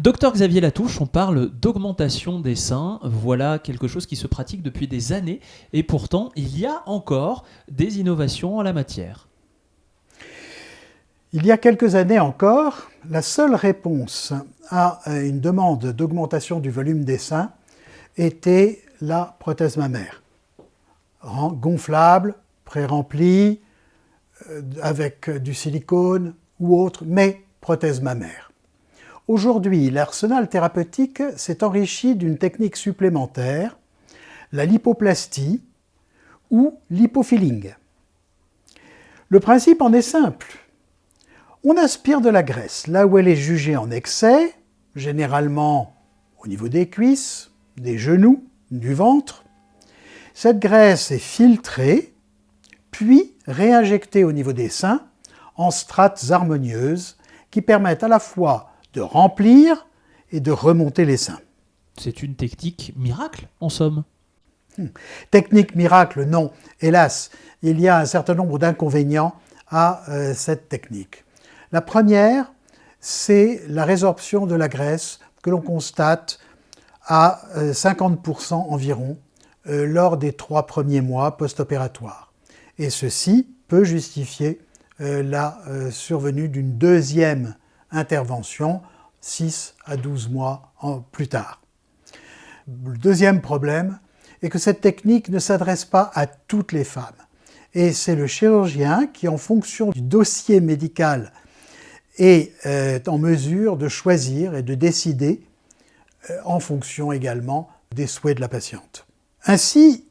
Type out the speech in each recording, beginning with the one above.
Docteur Xavier Latouche, on parle d'augmentation des seins. Voilà quelque chose qui se pratique depuis des années et pourtant il y a encore des innovations en la matière. Il y a quelques années encore, la seule réponse à une demande d'augmentation du volume des seins était la prothèse mammaire. Gonflable, pré-remplie, avec du silicone ou autre, mais prothèse mammaire. Aujourd'hui, l'arsenal thérapeutique s'est enrichi d'une technique supplémentaire, la lipoplastie ou l'hypofilling. Le principe en est simple. On aspire de la graisse là où elle est jugée en excès, généralement au niveau des cuisses, des genoux, du ventre. Cette graisse est filtrée, puis réinjectée au niveau des seins en strates harmonieuses qui permettent à la fois de remplir et de remonter les seins. C'est une technique miracle, en somme. Technique miracle, non. Hélas, il y a un certain nombre d'inconvénients à cette technique. La première, c'est la résorption de la graisse que l'on constate à 50% environ lors des 3 premiers mois post-opératoires. Et ceci peut justifier la survenue d'une deuxième intervention 6 à 12 mois plus tard. Le deuxième problème est que cette technique ne s'adresse pas à toutes les femmes. Et c'est le chirurgien qui, en fonction du dossier médical, est en mesure de choisir et de décider en fonction également des souhaits de la patiente. Ainsi,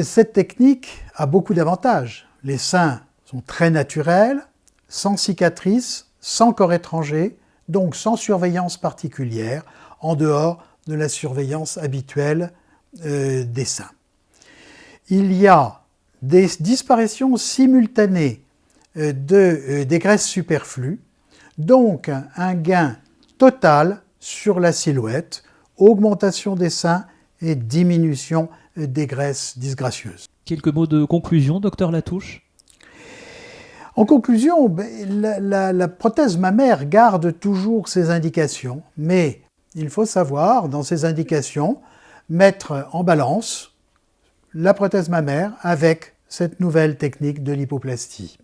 cette technique a beaucoup d'avantages. Les seins sont très naturels, sans cicatrices, sans corps étranger, donc sans surveillance particulière, en dehors de la surveillance habituelle des seins. Il y a des disparitions simultanées des graisses superflues, donc un gain total sur la silhouette, augmentation des seins et diminution des graisses disgracieuses. Quelques mots de conclusion, docteur Latouche? En conclusion, la prothèse mammaire garde toujours ses indications, mais il faut savoir, dans ces indications, mettre en balance la prothèse mammaire avec cette nouvelle technique de lipoplastie.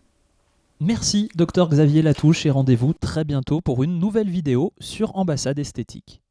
Merci, docteur Xavier Latouche, et rendez-vous très bientôt pour une nouvelle vidéo sur Ambassade Esthétique.